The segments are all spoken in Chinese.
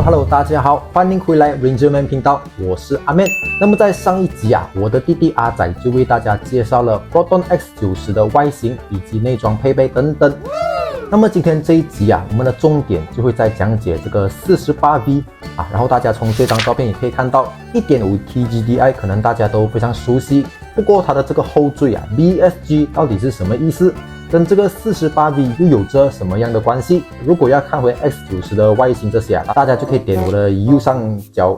Hello， 大家好，欢迎回来 Rangerman 频道，我是阿 Man。那么在上一集我的弟弟阿仔就为大家介绍了 Proton X90 的外形以及内装配备等等。那么今天这一集我们的重点就会在讲解这个 48V 然后大家从这张照片也可以看到 1.5T GDI， 可能大家都非常熟悉。不过它的这个后缀BSG 到底是什么意思？跟这个 48V 又有着什么样的关系？如果要看回 X90 的外形这些大家就可以点我的右上角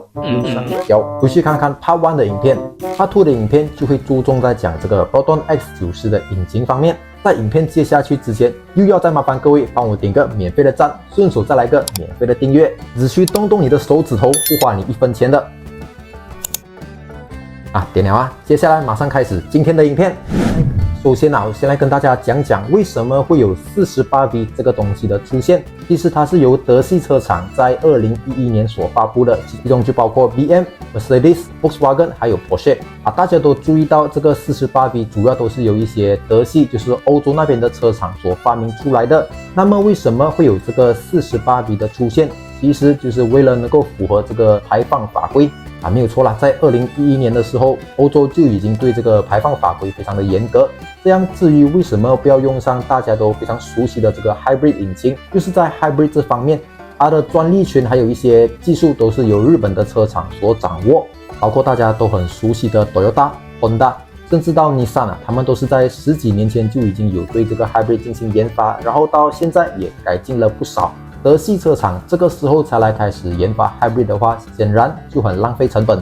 回去看看 Part 1的影片。Part 2的影片就会注重在讲这个 Proton X90 的引擎方面。在影片接下去之前，又要再麻烦各位帮我点个免费的赞，顺手再来个免费的订阅，只需动动你的手指头，不花你1分钱的。点了接下来马上开始今天的影片。首先我先来跟大家讲讲为什么会有 48V 这个东西的出现。其实它是由德系车厂在2011年所发布的，其中就包括 BM、Mercedes、Volkswagen 还有 Porsche 大家都注意到这个 48V 主要都是由一些德系，就是欧洲那边的车厂所发明出来的。那么为什么会有这个 48V 的出现？其实就是为了能够符合这个排放法规没有错啦，在2011年的时候，欧洲就已经对这个排放法规非常的严格。这样至于为什么不要用上大家都非常熟悉的这个 Hybrid 引擎，就是在 Hybrid 这方面，它的专利权还有一些技术都是由日本的车厂所掌握，包括大家都很熟悉的 Toyota、Honda， 甚至到 Nissan他们都是在10几年前就已经有对这个 Hybrid 进行研发，然后到现在也改进了不少。德系车厂这个时候才来开始研发 Hybrid 的话，显然就很浪费成本。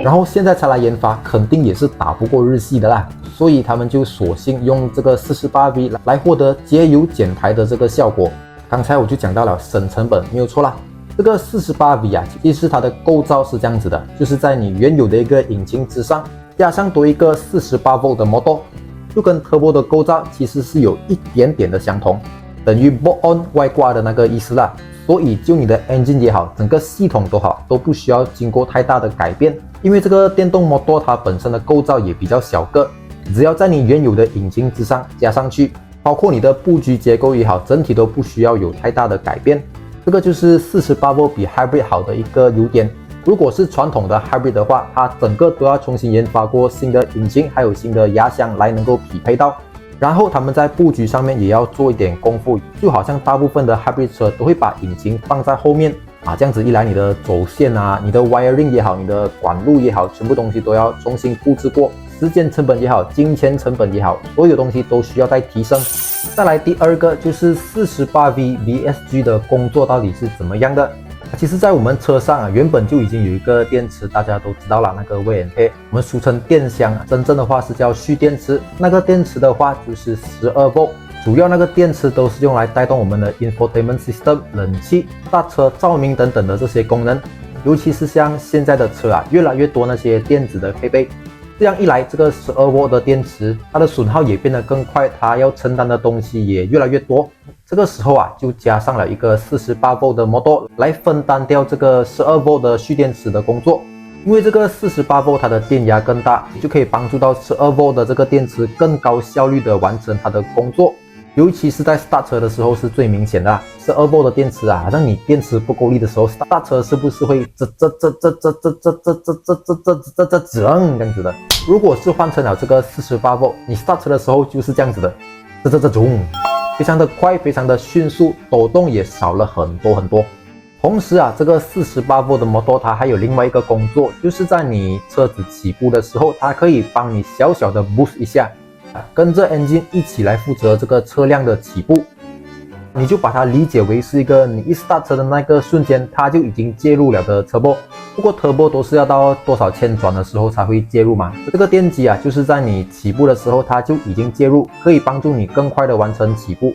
然后现在才来研发，肯定也是打不过日系的啦，所以他们就索性用这个 48V 来获得节油减排的这个效果。刚才我就讲到了省成本，没有错啦。这个 48V 其实它的构造是这样子的，就是在你原有的一个引擎之上，加上多一个 48V 的 motor， 就跟 Turbo 的构造其实是有一点点的相同。等于 bolt-on 外挂的那个意思啦，所以就你的 engine 也好，整个系统都好，都不需要经过太大的改变，因为这个电动摩托它本身的构造也比较小个，只要在你原有的引擎之上加上去，包括你的布局结构也好，整体都不需要有太大的改变。这个就是 48V 比 Hybrid 好的一个优点。如果是传统的 Hybrid 的话，它整个都要重新研发过新的引擎，还有新的压箱来能够匹配到。然后他们在布局上面也要做一点功夫，就好像大部分的 Hybrid 车都会把引擎放在后面这样子一来，你的走线你的 wiring 也好，你的管路也好，全部东西都要重新布置过，时间成本也好，金钱成本也好，所有东西都需要再提升。再来第二个就是 48V BSG 的工作到底是怎么样的。其实在我们车上原本就已经有一个电池，大家都知道了，那个 VNA 我们俗称电箱真正的话是叫蓄电池。那个电池的话就是12V，主要那个电池都是用来带动我们的 infotainment system、冷气、刹车、照明等等的这些功能。尤其是像现在的车越来越多那些电子的配备，这样一来，这个12V的电池它的损耗也变得更快，它要承担的东西也越来越多。这个时候就加上了一个 48V 的 motor 来分担掉这个 12V 的蓄电池的工作。因为这个 48V 它的电压更大，就可以帮助到 12V 的这个电池更高效率的完成它的工作。尤其是在 start 车的时候是最明显的12V 的电池好像你电池不够力的时候 start 车是不是会这样子的？如果是换成了这个 48V， 你 start 车的时候就是这样子的，这种非常的快，非常的迅速，抖动也少了很多。同时这个 48V 的摩托它还有另外一个工作，就是在你车子起步的时候，它可以帮你小小的 boost 一下，跟着 engine 一起来负责这个车辆的起步。你就把它理解为是一个你一 start 车的那个瞬间，它就已经介入了的 turbo。不过 turbo 都是要到多少千转的时候才会介入嘛。这个电机就是在你起步的时候它就已经介入，可以帮助你更快的完成起步，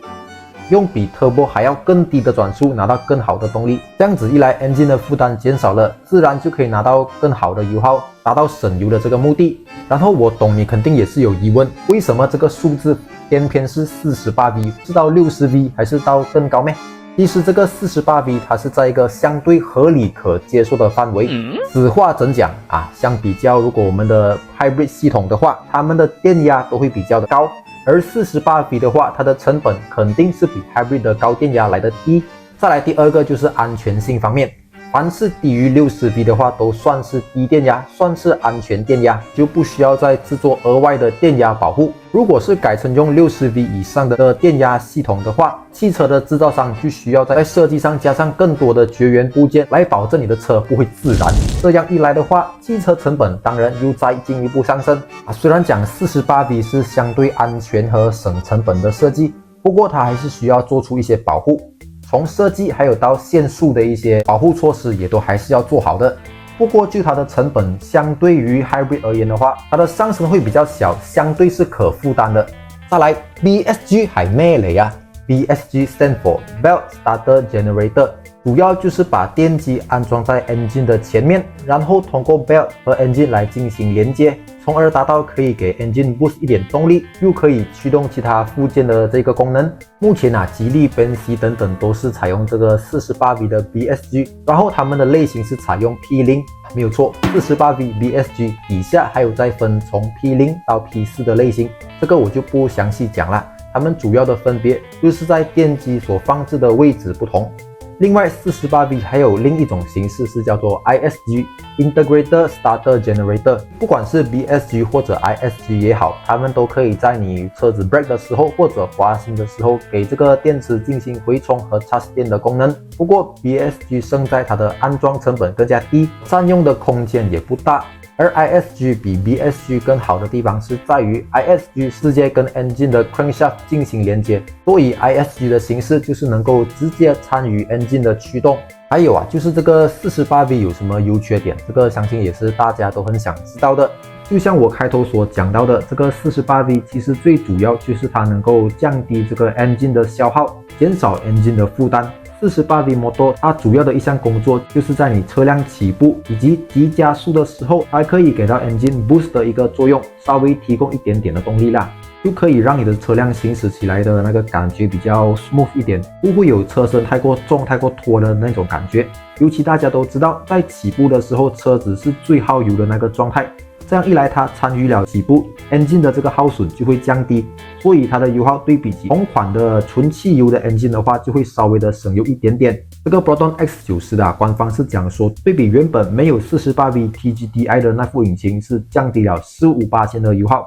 用比 turbo 还要更低的转速拿到更好的动力。这样子一来 engine 的负担减少了，自然就可以拿到更好的油耗，达到省油的这个目的。然后我懂你肯定也是有疑问，为什么这个数字偏是 48V， 是到 60V 还是到更高咩？其实这个 48V 它是在一个相对合理可接受的范围。此话怎讲相比较如果我们的 Hybrid 系统的话，它们的电压都会比较的高，而 48V 的话，它的成本肯定是比 Hybrid 的高电压来的低。再来第二个就是安全性方面，凡是低于60V 的话，都算是低电压，算是安全电压，就不需要再制作额外的电压保护。如果是改成用60V 以上的电压系统的话，汽车的制造商就需要在设计上加上更多的绝缘部件，来保证你的车不会自燃。这样一来的话，汽车成本当然又再进一步上升。虽然讲48V 是相对安全和省成本的设计，不过它还是需要做出一些保护。从设计还有到限速的一些保护措施也都还是要做好的。不过就它的成本相对于 Hybrid 而言的话，它的上升会比较小，相对是可负担的。再来 BSG 係咩嚟啊？ BSG stand for Belt Starter Generator， 主要就是把电机安装在 engine 的前面，然后通过 belt 和 engine 来进行连接，从而达到可以给 engine boost 一点动力，又可以驱动其他附件的这个功能。目前吉利、奔驰等等都是采用这个 48V 的 BSG， 然后它们的类型是采用 P0， 没有错， 48V BSG 底下还有再分从 P0 到 P4 的类型，这个我就不详细讲了。它们主要的分别就是在电机所放置的位置不同。另外 48V 还有另一种形式是叫做 ISG Integrated Starter Generator， 不管是 BSG 或者 ISG 也好，它们都可以在你车子 brake 的时候或者滑行的时候给这个电池进行回充和插电的功能。不过 BSG 胜在它的安装成本更加低，占用的空间也不大。而 ISG 比 BSG 更好的地方是在于 ISG 直接跟 engine 的 crankshaft 进行连接，所以 ISG 的形式就是能够直接参与 engine 的驱动。还有就是这个 48V 有什么优缺点，这个相信也是大家都很想知道的。就像我开头所讲到的，这个 48V 其实最主要就是它能够降低这个 engine 的消耗，减少 engine 的负担。48V motor 它主要的一项工作就是在你车辆起步以及急加速的时候，还可以给到 engine boost 的一个作用，稍微提供一点点的动力啦，就可以让你的车辆行驶起来的那个感觉比较 smooth 一点，不会有车身太过重太过拖的那种感觉。尤其大家都知道，在起步的时候车子是最耗油的那个状态，这样一来它参与了起步 engine 的这个耗损就会降低，所以它的油耗对比起同款的纯汽油的 engine 的话就会稍微的省油一点点。这个 Proton X90 的官方是讲说，对比原本没有 48V TGDI 的那副引擎是降低了15%的油耗。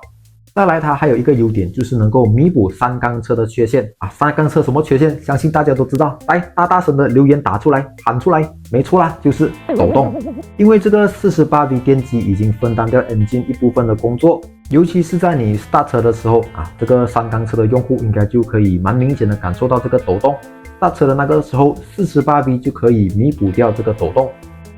再来它还有一个优点就是能够弥补三缸车的缺陷三缸车什么缺陷相信大家都知道，来大声的留言打出来喊出来，没错啦，就是抖动。因为这个 48V 电机已经分担掉 engine 一部分的工作，尤其是在你 start 车的时候这个三缸车的用户应该就可以蛮明显的感受到这个抖动。start 车的那个时候 48V 就可以弥补掉这个抖动。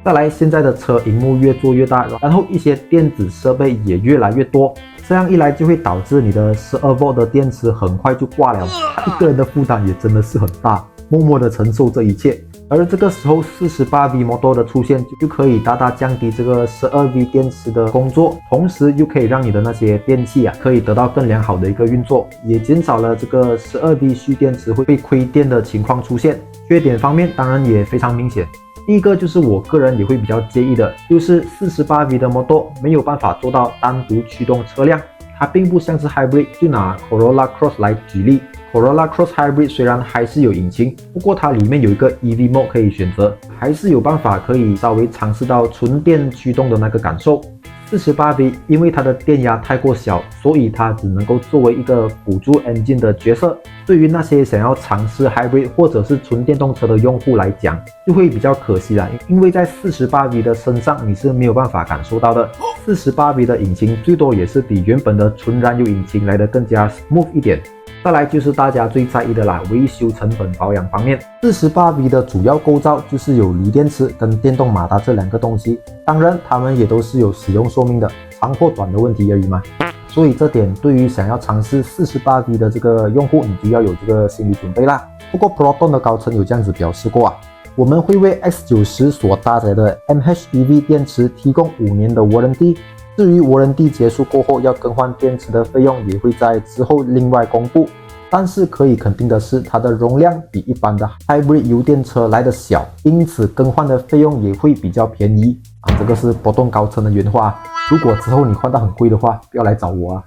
再来现在的车萤幕越做越大，然后一些电子设备也越来越多，这样一来就会导致你的 12V 的电池很快就挂了，一个人的负担也真的是很大，默默的承受这一切。而这个时候 48V motor 的出现就可以大大降低这个 12V 电池的工作，同时又可以让你的那些电器可以得到更良好的一个运作，也减少了这个 12V 蓄电池会被亏电的情况出现。缺点方面当然也非常明显，第一个就是我个人也会比较介意的，就是 48V 的 motor 没有办法做到单独驱动车辆，它并不像是 Hybrid， 就拿 Corolla Cross 来举例。Corolla Cross Hybrid 虽然还是有引擎，不过它里面有一个 EV mode 可以选择，还是有办法可以稍微尝试到纯电驱动的那个感受。48V 因为它的电压太过小，所以它只能够作为一个辅助 engine 的角色。对于那些想要尝试 Hybrid 或者是纯电动车的用户来讲，就会比较可惜啦，因为在 48V 的身上你是没有办法感受到的。48V 的引擎最多也是比原本的纯燃油引擎来得更加 smooth 一点。再来就是大家最在意的啦，维修成本保养方面。48V 的主要构造就是有锂电池跟电动马达这两个东西，当然它们也都是有使用寿命的，长或短的问题而已嘛。所以这点对于想要尝试 48V 的这个用户，你就要有这个心理准备啦。不过 Proton 的高层有这样子表示过我们会为 X90 所搭载的 MHEV 电池提供5年的 warranty。至于 warranty 结束过后要更换电池的费用，也会在之后另外公布。但是可以肯定的是，它的容量比一般的 Hybrid 油电车来得小，因此更换的费用也会比较便宜这个是Proton高层的原话。如果之后你换到很贵的话，不要来找我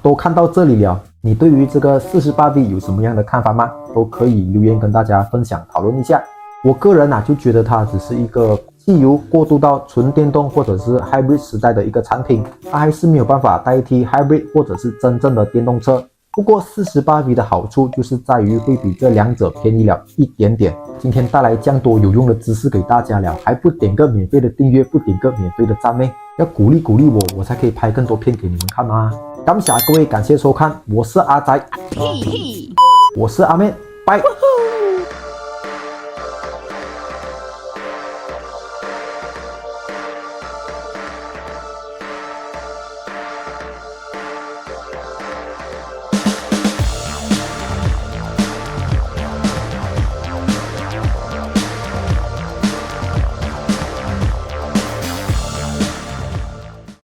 都看到这里了，你对于这个 48V 有什么样的看法吗？都可以留言跟大家分享讨论一下。我个人就觉得它只是一个汽油过渡到纯电动或者是 hybrid 时代的一个产品，它还是没有办法代替 hybrid 或者是真正的电动车。不过 48V 的好处就是在于会比这两者便宜了一点点。今天带来这样多有用的知识给大家了，还不点个免费的订阅，不点个免费的赞咩？要鼓励鼓励我，我才可以拍更多片给你们看嘛。感谢各位，感谢收看，我是阿宅，我是阿妹，拜。